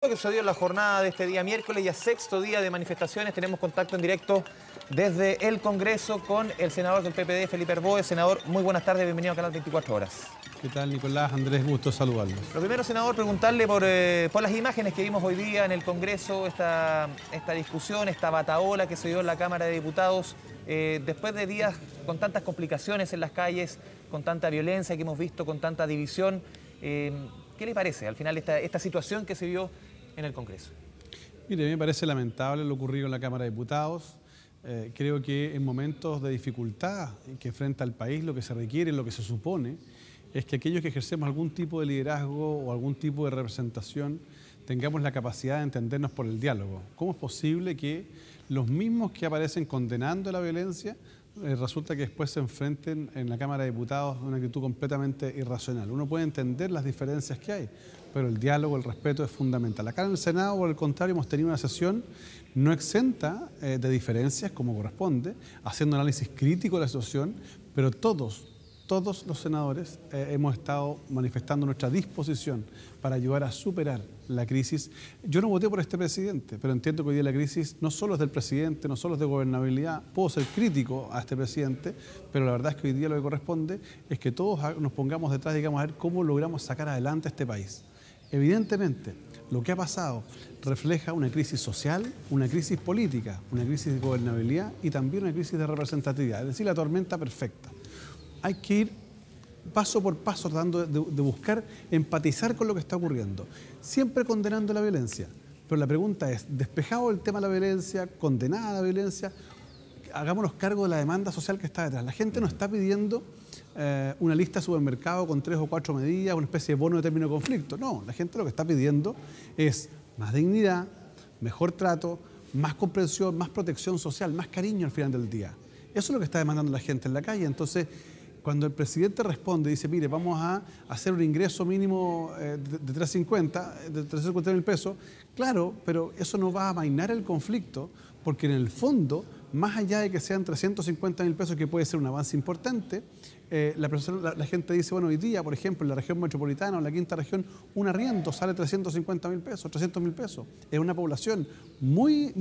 Que sucedió en la jornada de este día miércoles, ya sexto día de manifestaciones. Tenemos contacto en directo desde el Congreso con el senador del PPD, Felipe Arboe. Senador, muy buenas tardes, bienvenido a Canal 24 Horas. ¿Qué tal, Nicolás? Andrés, gusto saludarlos. Lo primero, senador, preguntarle por las imágenes que vimos hoy día en el Congreso, esta discusión, esta batahola que se dio en la Cámara de Diputados, después de días con tantas complicaciones en las calles, con tanta violencia que hemos visto, con tanta división. ¿Qué le parece al final esta situación que se vio en el Congreso? Mire, a mí me parece lamentable lo ocurrido en la Cámara de Diputados. Creo que en momentos de dificultad que enfrenta el país, lo que se requiere, lo que se supone, es que aquellos que ejercemos algún tipo de liderazgo o algún tipo de representación tengamos la capacidad de entendernos por el diálogo. ¿Cómo es posible que los mismos que aparecen condenando la violencia resulta que después se enfrenten en la Cámara de Diputados de una actitud completamente irracional? Uno puede entender las diferencias que hay, pero el diálogo, el respeto es fundamental. Acá en el Senado, por el contrario, hemos tenido una sesión no exenta de diferencias, como corresponde, haciendo análisis crítico de la situación, pero todos los senadores hemos estado manifestando nuestra disposición para ayudar a superar la crisis. Yo no voté por este presidente, pero entiendo que hoy día la crisis no solo es del presidente, no solo es de gobernabilidad. Puedo ser crítico a este presidente, pero la verdad es que hoy día lo que corresponde es que todos nos pongamos detrás, digamos, a ver cómo logramos sacar adelante este país. Evidentemente, lo que ha pasado refleja una crisis social, una crisis política, una crisis de gobernabilidad y también una crisis de representatividad, es decir, la tormenta perfecta. Hay que ir paso por paso tratando de buscar empatizar con lo que está ocurriendo, siempre condenando la violencia. Pero la pregunta es, despejado el tema de la violencia, condenada la violencia, hagámonos cargo de la demanda social que está detrás. La gente no está pidiendo una lista de supermercado con 3 o 4 medidas, una especie de bono de término de conflicto. No, la gente lo que está pidiendo es más dignidad, mejor trato, más comprensión, más protección social, más cariño al final del día. Eso es lo que está demandando la gente en la calle. Entonces, cuando el presidente responde y dice, mire, vamos a hacer un ingreso mínimo de 350.000 pesos, claro, pero eso no va a amainar el conflicto, porque en el fondo, más allá de que sean 350.000 pesos, que puede ser un avance importante, la gente dice, bueno, hoy día, por ejemplo, en la región metropolitana o en la quinta región, un arriendo sale 350.000 pesos, 300.000 pesos. Es una población muy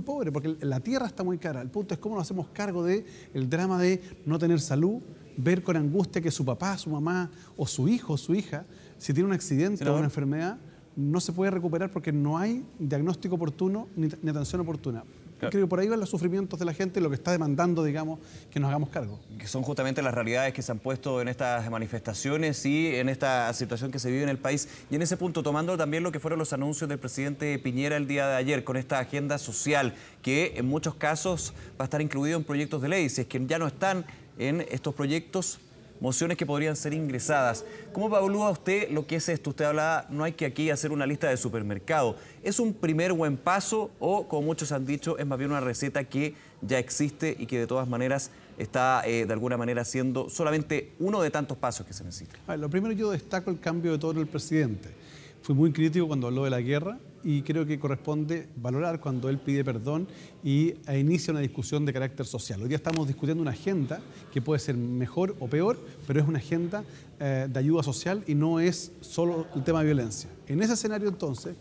pobre, porque la tierra está muy cara. El punto es cómo nos hacemos cargo del drama de no tener salud, ver con angustia que su papá, su mamá o su hijo o su hija, si tiene un accidente o una enfermedad, no se puede recuperar porque no hay diagnóstico oportuno ni atención oportuna. Claro. Creo que por ahí van los sufrimientos de la gente y lo que está demandando, digamos, que nos hagamos cargo. Que son justamente las realidades que se han puesto en estas manifestaciones y en esta situación que se vive en el país. Y en ese punto, tomando también lo que fueron los anuncios del presidente Piñera el día de ayer con esta agenda social, que en muchos casos va a estar incluido en proyectos de ley, si es que ya no están en estos proyectos, mociones que podrían ser ingresadas. ¿Cómo evalúa usted lo que es esto? Usted hablaba, no hay que aquí hacer una lista de supermercado. ¿Es un primer buen paso o, como muchos han dicho, es más bien una receta que ya existe y que de todas maneras está de alguna manera siendo solamente uno de tantos pasos que se necesitan? Lo primero, yo destaco el cambio de tono del presidente. Fui muy crítico cuando habló de la guerra y creo que corresponde valorar cuando él pide perdón e inicia una discusión de carácter social. Hoy día estamos discutiendo una agenda que puede ser mejor o peor, pero es una agenda de ayuda social y no es solo el tema de violencia. En ese escenario, entonces,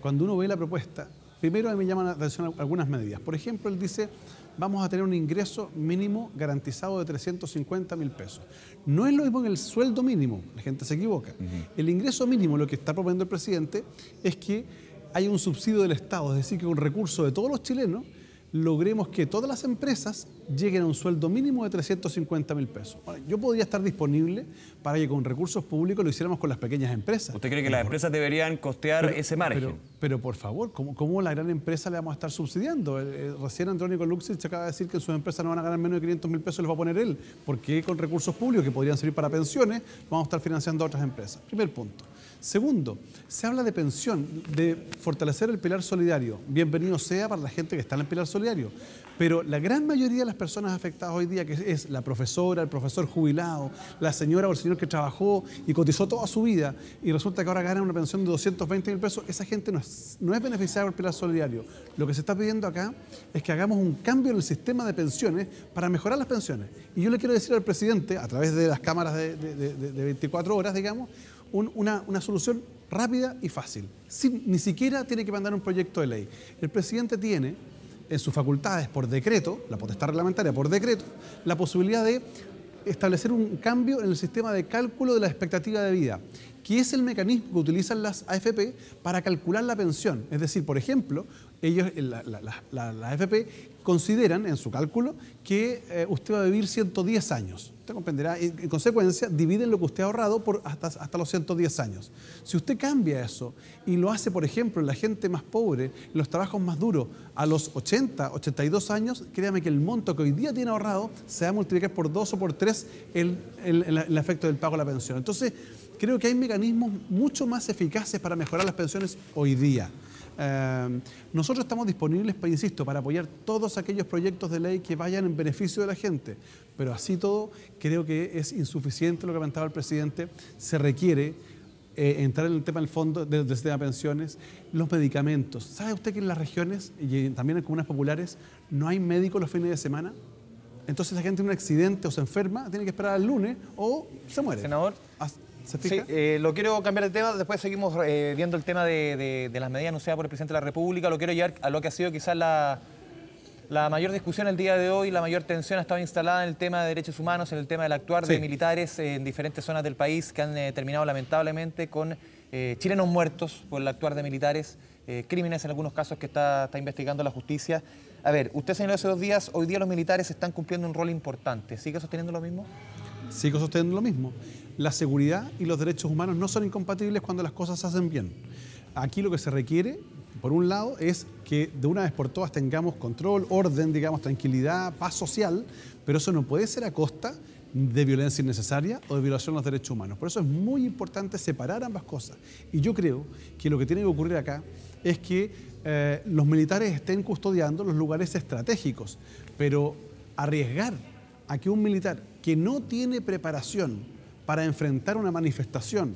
cuando uno ve la propuesta, primero a mí me llaman la atención algunas medidas. Por ejemplo, él dice, vamos a tener un ingreso mínimo garantizado de 350.000 pesos. No es lo mismo que el sueldo mínimo, la gente se equivoca. El ingreso mínimo, lo que está proponiendo el presidente, es que haya un subsidio del Estado, es decir, que con recursos de todos los chilenos, logremos que todas las empresas lleguen a un sueldo mínimo de 350.000 pesos. Bueno, yo podría estar disponible para que con recursos públicos lo hiciéramos con las pequeñas empresas. ¿Usted cree que las empresas deberían costear ese margen? Pero por favor, ¿cómo la gran empresa le vamos a estar subsidiando? Recién Andrónico Luxich acaba de decir que sus empresas no van a ganar menos de 500.000 pesos, les va a poner él. ¿Por qué con recursos públicos que podrían servir para pensiones vamos a estar financiando a otras empresas? Primer punto. Segundo, se habla de pensión, de fortalecer el pilar solidario. Bienvenido sea para la gente que está en el pilar solidario. Pero la gran mayoría de las personas afectadas hoy día, que es la profesora, el profesor jubilado, la señora o el señor que trabajó y cotizó toda su vida y resulta que ahora gana una pensión de 220.000 pesos, esa gente no es beneficiada por el pilar solidario. Lo que se está pidiendo acá es que hagamos un cambio en el sistema de pensiones para mejorar las pensiones. Y yo le quiero decir al presidente, a través de las cámaras de 24 horas, digamos, una solución rápida y fácil. Ni siquiera tiene que mandar un proyecto de ley. El presidente tiene en sus facultades por decreto, la potestad reglamentaria por decreto, la posibilidad de establecer un cambio en el sistema de cálculo de la expectativa de vida, que es el mecanismo que utilizan las AFP para calcular la pensión. Es decir, por ejemplo, ellos, la AFP consideran en su cálculo que usted va a vivir 110 años. Usted comprenderá, en consecuencia, dividen lo que usted ha ahorrado por hasta los 110 años. Si usted cambia eso y lo hace, por ejemplo, en la gente más pobre, en los trabajos más duros, a los 80, 82 años, créame que el monto que hoy día tiene ahorrado se va a multiplicar por 2 o por 3 el efecto del pago de la pensión. Entonces, creo que hay mecanismos mucho más eficaces para mejorar las pensiones hoy día. Nosotros estamos disponibles, insisto, para apoyar todos aquellos proyectos de ley que vayan en beneficio de la gente, pero así todo creo que es insuficiente lo que comentaba el presidente. Se requiere entrar en el tema del fondo del sistema de pensiones, los medicamentos. ¿Sabe usted que en las regiones y también en comunas populares no hay médicos los fines de semana? Entonces la gente tiene un accidente o se enferma, tiene que esperar al lunes o se muere. Senador. Sí, lo quiero cambiar de tema, después seguimos viendo el tema de las medidas anunciadas por el presidente de la República. Lo quiero llevar a lo que ha sido quizás la mayor discusión el día de hoy, la mayor tensión ha estado instalada en el tema de derechos humanos, en el tema del actuar de militares en diferentes zonas del país que han terminado lamentablemente con chilenos muertos por el actuar de militares, crímenes en algunos casos que está investigando la justicia. A ver, usted señaló hace 2 días, hoy día los militares están cumpliendo un rol importante. ¿Sigue sosteniendo lo mismo? Sigo sosteniendo lo mismo. La seguridad y los derechos humanos no son incompatibles cuando las cosas se hacen bien. Aquí lo que se requiere, por un lado, es que de una vez por todas tengamos control, orden, digamos, tranquilidad, paz social, pero eso no puede ser a costa de violencia innecesaria o de violación de los derechos humanos. Por eso es muy importante separar ambas cosas. Y yo creo que lo que tiene que ocurrir acá es que los militares estén custodiando los lugares estratégicos, pero arriesgar a que un militar que no tiene preparación para enfrentar una manifestación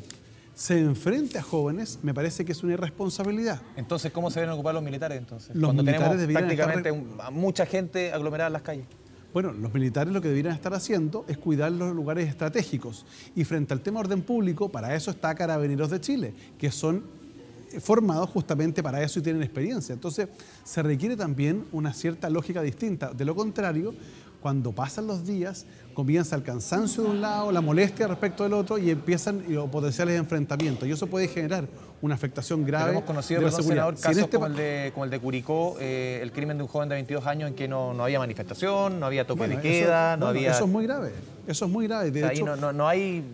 se enfrente a jóvenes, me parece que es una irresponsabilidad. Entonces, ¿cómo se deben ocupar los militares entonces? Los Cuando militares tenemos prácticamente mucha gente aglomerada en las calles. Bueno, los militares lo que deberían estar haciendo es cuidar los lugares estratégicos. Y frente al tema de orden público, para eso está Carabineros de Chile, que son formados justamente para eso y tienen experiencia. Entonces, se requiere también una cierta lógica distinta. De lo contrario, cuando pasan los días, comienza el cansancio de un lado, la molestia respecto del otro y empiezan los potenciales enfrentamientos. Y eso puede generar una afectación grave. Pero hemos conocido, perdón, senador, casos como el de Curicó, el crimen de un joven de 22 años en que no había manifestación, no había toque de queda, no había... Eso es muy grave, eso es muy grave. De hecho, ahí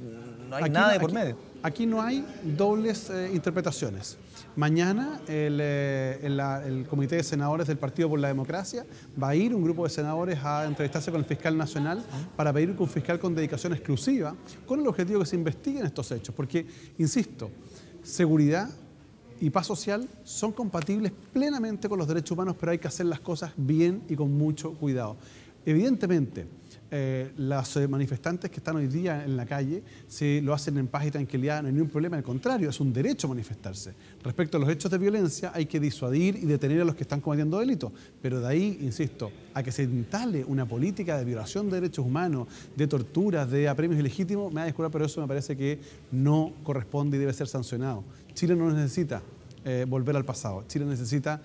no hay nada de por medio. Aquí no hay dobles interpretaciones. Mañana el Comité de Senadores del Partido por la Democracia va a ir un grupo de senadores a entrevistarse con el fiscal nacional para pedir un fiscal con dedicación exclusiva con el objetivo de que se investiguen estos hechos. Porque, insisto, seguridad y paz social son compatibles plenamente con los derechos humanos, pero hay que hacer las cosas bien y con mucho cuidado. Evidentemente, los manifestantes que están hoy día en la calle si lo hacen en paz y tranquilidad, no hay ningún problema, al contrario, es un derecho a manifestarse. Respecto a los hechos de violencia, hay que disuadir y detener a los que están cometiendo delitos, pero de ahí, insisto, a que se instale una política de violación de derechos humanos, de torturas, de apremios ilegítimos, me va a disculpar, pero eso me parece que no corresponde y debe ser sancionado. Chile no necesita volver al pasado. Chile necesita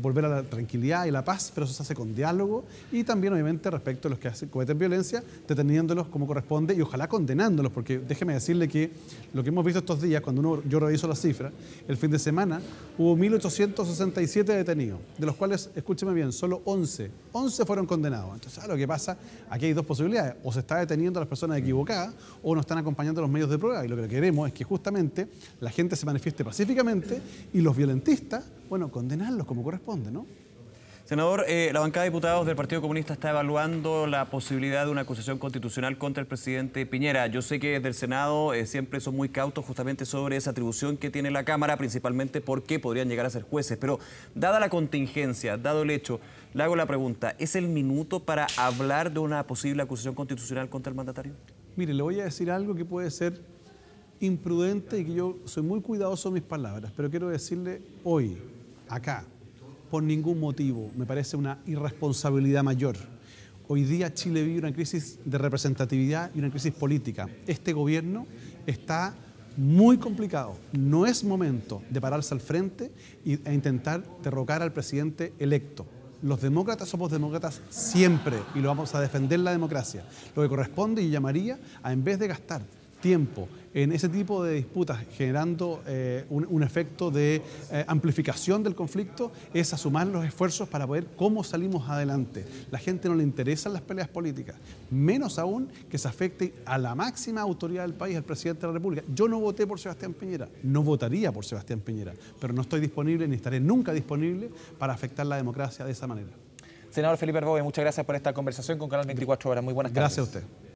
volver a la tranquilidad y la paz, pero eso se hace con diálogo y también, obviamente, respecto a los que cometen violencia, deteniéndolos como corresponde y ojalá condenándolos, porque déjeme decirle que lo que hemos visto estos días, cuando yo reviso las cifras, el fin de semana hubo 1.867 detenidos, de los cuales, escúcheme bien, solo 11 fueron condenados. Entonces, ¿sabes lo que pasa? Aquí hay dos posibilidades, o se está deteniendo a las personas equivocadas o no están acompañando a los medios de prueba, y lo que queremos es que justamente la gente se manifieste pacíficamente y los violentistas, bueno, condenarlos como corresponde, ¿no? Senador, la bancada de diputados del Partido Comunista está evaluando la posibilidad de una acusación constitucional contra el presidente Piñera. Yo sé que desde el Senado siempre son muy cautos justamente sobre esa atribución que tiene la Cámara, principalmente porque podrían llegar a ser jueces. Pero dada la contingencia, dado el hecho, le hago la pregunta, ¿es el minuto para hablar de una posible acusación constitucional contra el mandatario? Mire, le voy a decir algo que puede ser imprudente y que yo soy muy cuidadoso en mis palabras, pero quiero decirle hoy, acá, por ningún motivo, me parece una irresponsabilidad mayor. Hoy día Chile vive una crisis de representatividad y una crisis política. Este gobierno está muy complicado. No es momento de pararse al frente e intentar derrocar al presidente electo. Los demócratas somos demócratas siempre y lo vamos a defender la democracia. Lo que corresponde, y llamaría a, en vez de gastar tiempo en ese tipo de disputas generando un efecto de amplificación del conflicto, es a sumar los esfuerzos para ver cómo salimos adelante. La gente no le interesan las peleas políticas, menos aún que se afecte a la máxima autoridad del país, al presidente de la República. Yo no voté por Sebastián Piñera, no votaría por Sebastián Piñera, pero no estoy disponible ni estaré nunca disponible para afectar la democracia de esa manera. Senador Felipe Arbove, muchas gracias por esta conversación con Canal 24 Horas. Muy buenas tardes. Gracias a usted.